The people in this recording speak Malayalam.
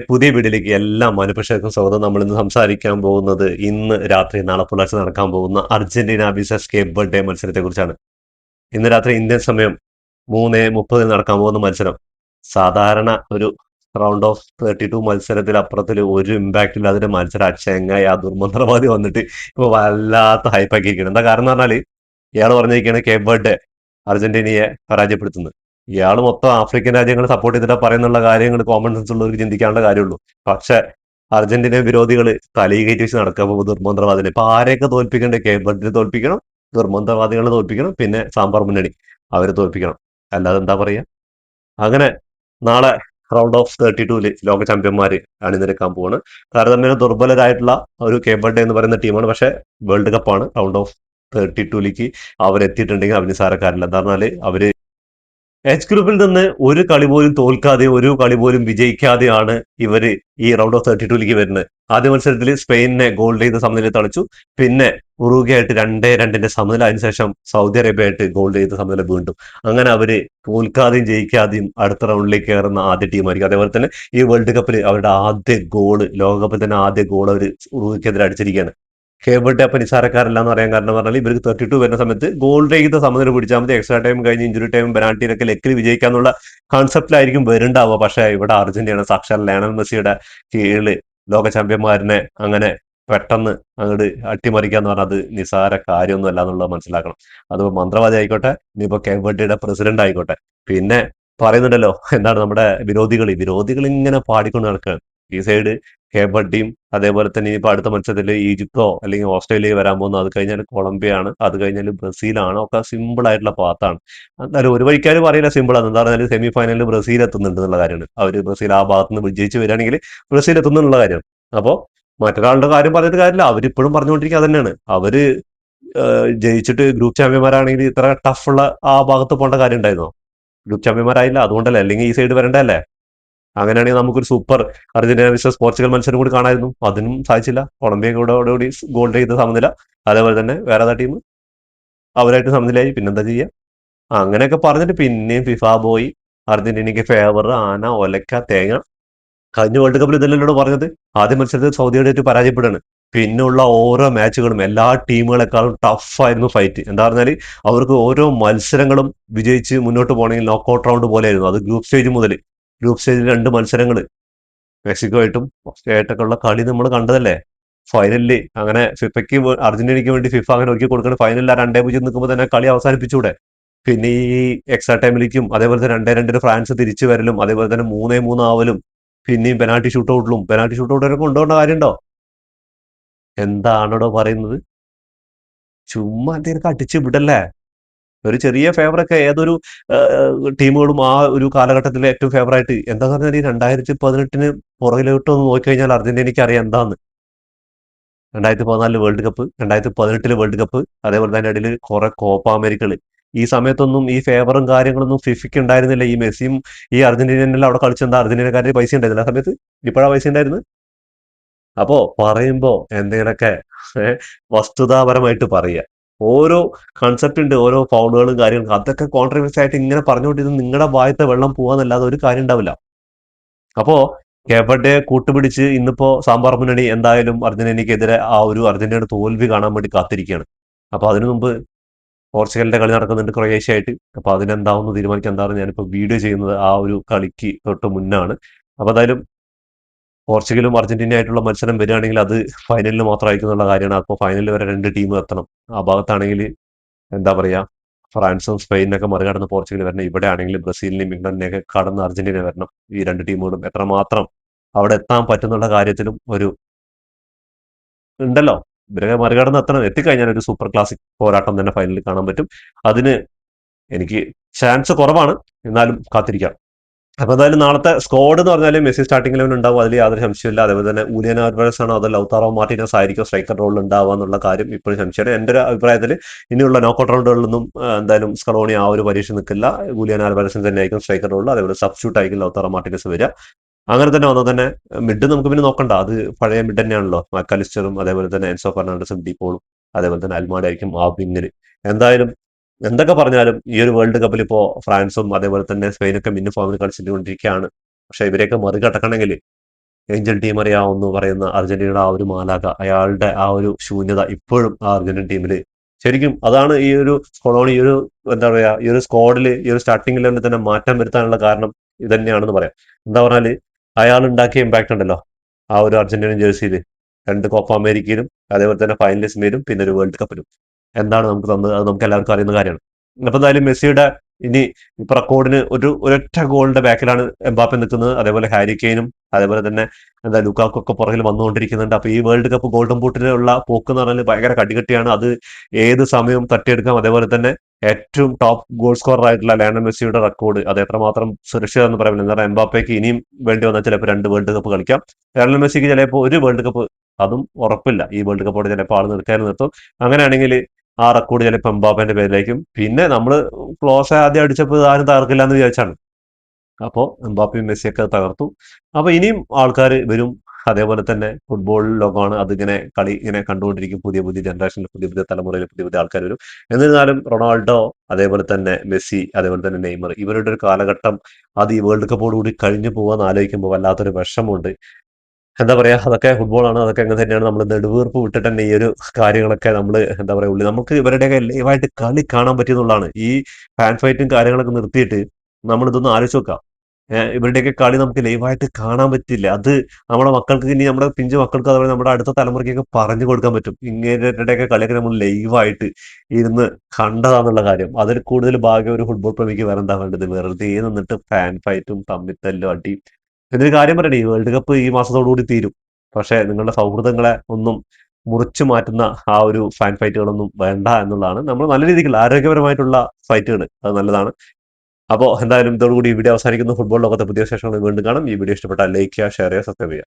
പുതിയ വീഡിയോയിലേക്ക് എല്ലാ മാന്യപ്രേക്ഷകർക്കും സ്വാഗതം. നമ്മൾ ഇന്ന് സംസാരിക്കാൻ പോകുന്നത് ഇന്ന് രാത്രി നാളെ പുലർച്ചെ നടക്കാൻ പോകുന്ന അർജന്റീന വിസസ് കേപ്പ് വെർഡെ മത്സരത്തെ കുറിച്ചാണ്. ഇന്ന് രാത്രി ഇന്ത്യൻ സമയം 3:30 നടക്കാൻ പോകുന്ന മത്സരം സാധാരണ ഒരു റൗണ്ട് ഓഫ് 32 മത്സരത്തിൽ അപ്പുറത്തിൽ ഒരു ഇമ്പാക്ട് ഇല്ലാതെ മത്സരം ചെങ്ങായി ആ ദുർമന്ത്രവാദി വന്നിട്ട് ഇപ്പൊ വല്ലാത്ത ഹൈപ്പാക്കിയിരിക്കണം. എന്താ കാരണം എന്ന് പറഞ്ഞാല് ഇയാൾ പറഞ്ഞിരിക്കുകയാണ് കേപ്പ് വെർഡെ അർജന്റീനയെ പരാജയപ്പെടുത്തുന്നത്. ഇയാൾ മൊത്തം ആഫ്രിക്കൻ രാജ്യങ്ങൾ സപ്പോർട്ട് ചെയ്തിട്ട് പറയുന്നുള്ള കാര്യങ്ങൾ കോമൺ സെൻസ് ഉള്ളവർക്ക് ചിന്തിക്കാനുള്ള കാര്യമുള്ളൂ. പക്ഷെ അർജന്റീന വിരോധികൾ തലയിൽ കയറ്റി വെച്ച് നടക്കാൻ പോകും ദുർമന്ത്രവാദിനെ. ഇപ്പൊ ആരെയൊക്കെ തോൽപ്പിക്കണ്ടേ? കേപ്പ് വെർഡെ തോൽപ്പിക്കണം, ദുർമന്ത്രവാദികളെ തോൽപ്പിക്കണം, പിന്നെ സാമ്പാർ മുന്നണി അവരെ തോൽപ്പിക്കണം. അല്ലാതെ എന്താ പറയാ? അങ്ങനെ നാളെ റൗണ്ട് ഓഫ് 32 ലോക ചാമ്പ്യന്മാര് അണിനിരക്കാൻ പോവാണ്. താരതമ്യേന ദുർബലരായിട്ടുള്ള ഒരു കേപ്പ് വെർഡെ എന്ന് പറയുന്ന ടീമാണ്. പക്ഷെ വേൾഡ് കപ്പാണ്. റൗണ്ട് ഓഫ് 32 അവരെത്തിയിട്ടുണ്ടെങ്കിൽ അവർ നിസാരക്കാരില്ല. എന്താ പറഞ്ഞാല് അവര് എച്ച് ഗ്രൂപ്പിൽ നിന്ന് ഒരു കളി പോലും തോൽക്കാതെ ഒരു കളി പോലും വിജയിക്കാതെയാണ് ഇവര് ഈ റൗണ്ട് ഓഫ് 32 വരുന്നത്. ആദ്യ മത്സരത്തിൽ സ്പെയിനിനെ ഗോൾ ചെയ്ത് സമനില തളിച്ചു. പിന്നെ ഉറുഗ്വ ആയിട്ട് 2-2 സമനില. അതിനുശേഷം സൗദി അറേബ്യ ആയിട്ട് ഗോൾ ചെയ്ത് സമനില വീണ്ടും. അങ്ങനെ അവര് തോൽക്കാതെയും ജയിക്കാതെയും അടുത്ത റൗണ്ടിലേക്ക് കയറുന്ന ആദ്യ ടീമായിരിക്കും. അതേപോലെ തന്നെ ഈ വേൾഡ് കപ്പിൽ അവരുടെ ആദ്യ ഗോള്, ലോകകപ്പിൽ തന്നെ ആദ്യ ഗോൾ അവർ ഉറുഗ്വയ്ക്കെതിരെ അടിച്ചിരിക്കുകയാണ്. കേപ്പ് വെർഡെ അപ്പൊ നിസാരക്കാരല്ല എന്ന് പറയാൻ കാരണം പറഞ്ഞാൽ ഇവർക്ക് 32 വരുന്ന സമയത്ത് ഗോൾ രഹിത സമനില പിടിച്ചാൽ മതി, എക്സ്ട്രാ ടൈം കഴിഞ്ഞ് ഇഞ്ചുറി ടൈം പെനാൽറ്റിയിലൊക്കെ ലെക്കിൽ വിജയിക്കാന്നുള്ള കോൺസെപ്റ്റിലായിരിക്കും വരുന്നുണ്ടാവുക. പക്ഷെ ഇവിടെ അർജന്റീന സാക്ഷാൽ ലയണൽ മെസ്സിയുടെ കീഴിൽ ലോക ചാമ്പ്യന്മാരനെ അങ്ങനെ പെട്ടെന്ന് അങ്ങോട്ട് അട്ടിമറിക്കാന്ന് പറഞ്ഞാൽ അത് നിസാര കാര്യമൊന്നും അല്ല എന്നുള്ളത് മനസ്സിലാക്കണം. അത് മന്ത്രവാദി ആയിക്കോട്ടെ, ഇനിയിപ്പോ കേപ്പ് വെർഡെയുടെ പ്രസിഡന്റ് ആയിക്കോട്ടെ. പിന്നെ പറയുന്നുണ്ടല്ലോ എന്താണ് നമ്മുടെ വിരോധികൾ ഇങ്ങനെ പാടിക്കൊണ്ട് നടക്കുകയാണ്. ഈ സൈഡ് കേപ്പ് വെർഡെയും അതേപോലെ തന്നെ ഇനിയിപ്പോ അടുത്ത മത്സരത്തിൽ ഈജിപ്തോ അല്ലെങ്കിൽ ഓസ്ട്രേലിയയോ വരാൻ പോകുന്നു. അത് കഴിഞ്ഞാൽ കൊളംബിയ ആണ്, അത് കഴിഞ്ഞാൽ ബ്രസീലാണ്. ഒക്കെ സിമ്പിൾ ആയിട്ടുള്ള പാത്താണ്. എന്തായാലും ഒരു വഴിക്കാരും പറയില്ല സിമ്പിൾ ആണ്. എന്താ പറഞ്ഞാൽ സെമി ഫൈനലിൽ ബ്രസീൽ എത്തുന്നുണ്ട് എന്നുള്ള കാര്യമാണ്. അവര് ബ്രസീൽ ആ ഭാഗത്ത് നിന്ന് വിജയിച്ച് വരികയാണെങ്കിൽ ബ്രസീൽ എത്തുന്നുള്ള കാര്യം. അപ്പോ മറ്റൊരാളുടെ കാര്യം പറഞ്ഞിട്ട് കാര്യമില്ല. അവരിപ്പോഴും പറഞ്ഞുകൊണ്ടിരിക്കുക തന്നെയാണ്. അവര് ജയിച്ചിട്ട് ഗ്രൂപ്പ് ചാമ്പ്യന്മാരാണെങ്കിൽ ഇത്ര ടഫുള്ള ആ ഭാഗത്ത് പോകേണ്ട കാര്യം ഉണ്ടായിരുന്നോ? ഗ്രൂപ്പ് ചാമ്പ്യന്മാരായില്ല, അതുകൊണ്ടല്ലേ. അല്ലെങ്കിൽ ഈ സൈഡ് വരണ്ടല്ലേ? അങ്ങനെയാണെങ്കിൽ നമുക്കൊരു സൂപ്പർ അർജന്റീന വിസസ് പോർച്ചുഗൽ മത്സരം കൂടി കാണായിരുന്നു. അതിനും സാധിച്ചില്ല. കൊളംബിയ കൂടി ഗോൾ ചെയ്ത് സമനില. അതേപോലെ തന്നെ വേറെ ഏതാ ടീം അവരായിട്ട് സമനിലയായി. പിന്നെന്താ ചെയ്യുക? അങ്ങനെയൊക്കെ പറഞ്ഞിട്ട് പിന്നെയും ഫിഫ പോയി അർജന്റീനയ്ക്ക് ഫേവർ, ആന, ഒലക്ക, തേങ്ങ. കഴിഞ്ഞ വേൾഡ് കപ്പിൽ ഇതല്ലല്ലോ പറഞ്ഞത്. ആദ്യ മത്സരത്തിൽ സൗദിയോടായിട്ട് പരാജയപ്പെടുകയാണ്. പിന്നെയുള്ള ഓരോ മാച്ചുകളും എല്ലാ ടീമുകളെക്കാളും ടഫായിരുന്നു ഫൈറ്റ്. എന്താ പറഞ്ഞാൽ അവർക്ക് ഓരോ മത്സരങ്ങളും വിജയിച്ച് മുന്നോട്ട് പോകണമെങ്കിൽ നോക്കൌട്ട് റൗണ്ട് പോലെയായിരുന്നു. അത് ഗ്രൂപ്പ് സ്റ്റേജ് മുതൽ. ഗ്രൂപ്പ് സ്റ്റേജിൽ 2 മത്സരങ്ങൾ മെക്സിക്കോ ആയിട്ടും ഓസ്ട്രിയ ആയിട്ടൊക്കെ ഉള്ള കളി നമ്മൾ കണ്ടതല്ലേ. ഫൈനലില് അങ്ങനെ ഫിഫയ്ക്ക് അർജന്റീനയ്ക്ക് വേണ്ടി ഫിഫ അങ്ങനെ ഒരുക്കി കൊടുക്കുന്ന ഫൈനലിൽ 2-0 നിൽക്കുമ്പോൾ തന്നെ കളി അവസാനിപ്പിച്ചൂടെ? പിന്നെ ഈ എക്സ്ട്രാ ടൈമിലേക്കും അതേപോലെ തന്നെ 2-2 ഫ്രാൻസ് തിരിച്ചു വരലും അതേപോലെ തന്നെ 3-3 ആവലും പിന്നെയും പെനാൽറ്റി ഷൂട്ടൗട്ട് വരെ കൊണ്ടുപോകേണ്ട കാര്യമുണ്ടോ? എന്താണോ പറയുന്നത്? ചുമ്മാ എന്തെങ്കിലും അടിച്ച് വിടല്ലേ. ഒരു ചെറിയ ഫേവറൊക്കെ ഏതൊരു ടീമുകളും ആ ഒരു കാലഘട്ടത്തിലെ ഏറ്റവും ഫേവറായിട്ട് എന്താന്ന് പറഞ്ഞാൽ ഈ 2018 പുറകിലോട്ട് ഒന്ന് നോക്കിക്കഴിഞ്ഞാൽ അർജന്റീനയ്ക്ക് അറിയാം എന്താന്ന്. 2014 വേൾഡ് കപ്പ്, 2018 വേൾഡ് കപ്പ്, അതേപോലെ തന്നെ ഇടയിൽ കുറെ കോപ്പ അമേരിക്കകള്. ഈ സമയത്തൊന്നും ഈ ഫേവറും കാര്യങ്ങളൊന്നും ഫിഫയ്ക്ക് ഉണ്ടായിരുന്നില്ല. ഈ മെസ്സിയും ഈ അർജന്റീനയെല്ലാം അവിടെ കളിച്ചെന്താ അർജന്റീനക്കാരുടെ പൈസ ഉണ്ടായിരുന്നില്ല ആ സമയത്ത്? ഇപ്പോഴാ പൈസ ഉണ്ടായിരുന്നു. അപ്പോ പറയുമ്പോ എന്തെങ്കിലുമൊക്കെ വസ്തുതാപരമായിട്ട് പറയുക. ഓരോ കൺസെപ്റ്റ് ഉണ്ട്, ഓരോ ഫൗളുകളും കാര്യങ്ങളും. അതൊക്കെ കോൺട്രവേഴ്സി ആയിട്ട് ഇങ്ങനെ പറഞ്ഞുകൊണ്ടിരുന്ന നിങ്ങളുടെ വായത്തെ വെള്ളം പോവാന്നല്ലാതെ ഒരു കാര്യം ഉണ്ടാവില്ല. അപ്പോ എവിടെ കൂട്ടുപിടിച്ച് ഇന്നിപ്പോ സാമ്പാർ മുന്നണി എന്തായാലും അർജന്റീനയ്ക്കെതിരെ ആ ഒരു അർജന്റീനയുടെ തോൽവി കാണാൻ വേണ്ടി കാത്തിരിക്കുകയാണ്. അപ്പൊ അതിനു മുമ്പ് പോർച്ചുഗലിന്റെ കളി നടക്കുന്നുണ്ട് ക്രൊയേഷ്യ ആയിട്ട്. അപ്പൊ അതിനെന്താവുന്നു തീരുമാനിക്കാൻ എന്താണെന്ന് ഞാനിപ്പോ വീഡിയോ ചെയ്യുന്നത് ആ ഒരു കളിക്ക് തൊട്ട് മുന്നാണ്. അപ്പൊ എന്തായാലും പോർച്ചുഗലും അർജന്റീന ആയിട്ടുള്ള മത്സരം വരികയാണെങ്കിൽ അത് ഫൈനലിൽ മാത്രമായിരിക്കും എന്നുള്ള കാര്യമാണ്. അപ്പോൾ ഫൈനലിൽ വരെ 2 ടീം എത്തണം. ആ ഭാഗത്താണെങ്കിൽ എന്താ പറയാ, ഫ്രാൻസും സ്പെയിനൊക്കെ മറികടന്ന് പോർച്ചുഗൽ വരണം. ഇവിടെ ആണെങ്കിൽ ബ്രസീലിനെയും ഇംഗ്ലണ്ടിനെയൊക്കെ കടന്ന് അർജന്റീന വരണം. ഈ 2 ടീമുകളും എത്രമാത്രം അവിടെ എത്താൻ പറ്റുന്നുള്ള കാര്യത്തിലും ഒരു ഉണ്ടല്ലോ. ഇവരെ മറികടന്ന് എത്തണം. എത്തിക്കഴിഞ്ഞാൽ ഒരു സൂപ്പർ ക്ലാസിക് പോരാട്ടം തന്നെ ഫൈനലിൽ കാണാൻ പറ്റും. അതിന് എനിക്ക് ചാൻസ് കുറവാണ്, എന്നാലും കാത്തിരിക്കാം. അപ്പൊ എന്തായാലും നാളത്തെ സ്ക്വാഡ് എന്ന് പറഞ്ഞാൽ മെസ്സി സ്റ്റാർട്ടിംഗ് ലെവൽ ഉണ്ടാവും, അതിൽ യാതൊരു സംശയമില്ല. അതേപോലെ തന്നെ ഊലിയൻ ആൽവാരസ് ആണോ അതോ ലൗതാറോ മാർട്ടിനസ് ആയിരിക്കും സ്ട്രൈക്കർ റോളിൽ ഉണ്ടാവുക എന്നുള്ള കാര്യം ഇപ്പോഴും സംശയമാണ്. എന്റെ ഒരു അഭിപ്രായത്തിൽ ഇനിയുള്ള നോക്കൌട്ട് റൗണ്ടുകളിലൊന്നും എന്തായാലും സ്കലോണി ആ ഒരു പരീക്ഷ നിൽക്കില്ല. ഊലിയൻ ആൽവാരസിന് തന്നെ ആയിരിക്കും സ്ട്രൈക്കർ റോളിൽ. അതേപോലെ സബ്സ്റ്റിറ്റ്യൂട്ട് ആയിരിക്കും ലൗതാറോ മാർട്ടിനസ് വരിക. അങ്ങനെ തന്നെ വന്നാൽ തന്നെ മിഡ് നമുക്ക് പിന്നെ നോക്കണ്ട, അത് പഴയ മിഡ് തന്നെയാണല്ലോ. മക്കാലിസ്റ്ററും അതേപോലെ തന്നെ എൻസോ ഫെർണാണ്ടസും ഡീപോളും അതേപോലെ തന്നെ അൽമാഡ ആയിരിക്കും ആ വിങ്ങില്. എന്തായാലും എന്തൊക്കെ പറഞ്ഞാലും ഈ ഒരു വേൾഡ് കപ്പിൽ ഇപ്പോ ഫ്രാൻസും അതേപോലെ തന്നെ സ്പെയിനൊക്കെ മിന്നും ഫോമിൽ കളിച്ചുകൊണ്ടിരിക്കുകയാണ്. പക്ഷെ ഇവരെയൊക്കെ മറികടക്കണമെങ്കിൽ ഏഞ്ചൽ ഡി മറിയ എന്ന് പറയുന്ന അർജന്റീനയുടെ ആ ഒരു മാലാക, അയാളുടെ ആ ഒരു ശൂന്യത ഇപ്പോഴും ആ അർജന്റീൻ ടീമിൽ ശരിക്കും അതാണ് ഈ ഒരു സ്ക്വാഡ്, ഈ ഒരു എന്താ പറയാ, ഈ ഒരു സ്ക്വാഡിൽ, ഈ ഒരു സ്റ്റാർട്ടിംഗ് ലെവലിൽ തന്നെ മാറ്റം വരുത്താനുള്ള കാരണം ഇത് തന്നെയാണെന്ന് പറയാം. എന്താ പറഞ്ഞാല് അയാൾ ഉണ്ടാക്കിയ ഇമ്പാക്ട് ഉണ്ടല്ലോ ആ ഒരു അർജന്റീനൻ ജേഴ്സിയിൽ, 2 കോപ്പ അമേരിക്കയിലും അതേപോലെ തന്നെ ഫൈനലിസ്റ്റിലും പിന്നെ ഒരു വേൾഡ് കപ്പിലും എന്താണ് നമുക്ക് തന്നത്, അത് നമുക്ക് എല്ലാവർക്കും അറിയുന്ന കാര്യമാണ്. അപ്പൊ എന്തായാലും മെസ്സിയുടെ ഇനി ഇപ്പൊ റെക്കോർഡിന് ഒരൊറ്റ ഗോളിന്റെ ബാക്കിലാണ് എംബാപ്പെ നിൽക്കുന്നത്. അതേപോലെ ഹാരി കെയ്നും അതേപോലെ തന്നെ എന്താ ലുക്കാക്കൊക്കെ പുറകിൽ വന്നുകൊണ്ടിരിക്കുന്നുണ്ട്. അപ്പൊ ഈ വേൾഡ് കപ്പ് ഗോൾഡൻ ബൂട്ടിലുള്ള പോക്ക് എന്ന് പറഞ്ഞാൽ ഭയങ്കര കടികട്ടിയാണ്. അത് ഏത് സമയവും തട്ടിയെടുക്കാം. അതേപോലെ തന്നെ ഏറ്റവും ടോപ്പ് ഗോൾ സ്കോറർ ആയിട്ടുള്ള ലയണൽ മെസ്സിയുടെ റെക്കോർഡ് അത് എത്രമാത്രം സുരക്ഷിതം എന്ന് പറയുന്നത്. കാരണം എംബാപ്പയ്ക്ക് ഇനിയും വേണ്ടി വന്നാൽ ചിലപ്പോൾ 2 വേൾഡ് കപ്പ് കളിക്കാം. ലയണൽ മെസ്സിക്ക് ചിലപ്പോൾ 1 വേൾഡ് കപ്പ്, അതും ഉറപ്പില്ല. ഈ വേൾഡ് കപ്പോടെ ചിലപ്പോൾ ആൾ നിർത്തും. അങ്ങനെയാണെങ്കിൽ ആ റെക്കോർഡ് ചിലപ്പോൾ എംബാപ്പേന്റെ പേരിലേക്കും. പിന്നെ നമ്മൾ ക്ലോസ് ആദ്യം അടിച്ചപ്പോൾ ഇത് ആരും തകർക്കില്ല എന്ന് വിചാരിച്ചാണ്. അപ്പോൾ എംബാപ്പയും മെസ്സിയൊക്കെ അത് തകർത്തു. അപ്പൊ ഇനിയും ആൾക്കാർ വരും. അതേപോലെ തന്നെ ഫുട്ബോൾ ലോകമാണ്, അതിങ്ങനെ കളി ഇങ്ങനെ കണ്ടുകൊണ്ടിരിക്കും. പുതിയ പുതിയ ജനറേഷനിൽ, പുതിയ പുതിയ തലമുറയിൽ പുതിയ പുതിയ ആൾക്കാർ വരും. എന്നിരുന്നാലും റൊണാൾഡോ, അതേപോലെ തന്നെ മെസ്സി, അതേപോലെ തന്നെ നെയ്മർ, ഇവരുടെ ഒരു കാലഘട്ടം അത് ഈ വേൾഡ് കപ്പോടുകൂടി കഴിഞ്ഞു പോകാന്ന് ആലോചിക്കുമ്പോൾ വല്ലാത്തൊരു വിഷമമുണ്ട്. എന്താ പറയാ, അതൊക്കെ ഫുട്ബോളാണ്, അതൊക്കെ അങ്ങനെ തന്നെയാണ്. നമ്മൾ നെടുവീർപ്പ് വിട്ടിട്ട് തന്നെ ഈ ഒരു കാര്യങ്ങളൊക്കെ നമ്മൾ എന്താ പറയാ ഉള്ളിൽ നമുക്ക് ഇവരുടെയൊക്കെ ലൈവായിട്ട് കളി കാണാൻ പറ്റിയെന്നുള്ളതാണ്. ഈ ഫാൻ ഫൈറ്റും കാര്യങ്ങളൊക്കെ നിർത്തിയിട്ട് നമ്മൾ ഇതൊന്ന് ആലോചിച്ച് നോക്കാം. ഇവരുടെയൊക്കെ കളി നമുക്ക് ലൈവായിട്ട് കാണാൻ പറ്റില്ല. അത് നമ്മുടെ മക്കൾക്ക്, ഇനി നമ്മുടെ പിഞ്ചു മക്കൾക്ക്, അതുപോലെ നമ്മുടെ അടുത്ത തലമുറയ്ക്കൊക്കെ പറഞ്ഞു കൊടുക്കാൻ പറ്റും. ഇങ്ങനെയൊക്കെ കളിയൊക്കെ നമ്മൾ ലൈവായിട്ട് ഇരുന്ന് കണ്ടതാന്നുള്ള കാര്യം. അതിൽ കൂടുതൽ ഭാഗ്യം ഒരു ഫുട്ബോൾ പ്രേമിക്ക് വേറെ എന്താ വേണ്ടത്? വെറുതെ നിന്നിട്ട് ഫാൻ ഫൈറ്റും തമ്മിത്തല്ലും അടി. എന്നൊരു കാര്യം പറയണേ, ഈ വേൾഡ് കപ്പ് ഈ മാസത്തോടുകൂടി തീരും. പക്ഷെ നിങ്ങളുടെ സൗഹൃദങ്ങളെ ഒന്നും മുറിച്ചു മാറ്റുന്ന ആ ഒരു ഫാൻ ഫൈറ്റുകളൊന്നും വേണ്ട എന്നുള്ളതാണ്. നമ്മൾ നല്ല രീതിക്കുള്ള ആരോഗ്യപരമായിട്ടുള്ള ഫൈറ്റുകൾ, അത് നല്ലതാണ്. അപ്പോൾ എന്തായാലും ഇതോടുകൂടി ഈ വീഡിയോ അവസാനിക്കുന്നു. ഫുട്ബോൾ ലോകത്തെ പുതിയ വിശേഷങ്ങൾ വീണ്ടും കാണാം. ഈ വീഡിയോ ഇഷ്ടപ്പെട്ടാൽ ലൈക്ക് ചെയ്യുക, ഷെയർ ചെയ്യുക, സബ്സ്ക്രൈബ് ചെയ്യുക.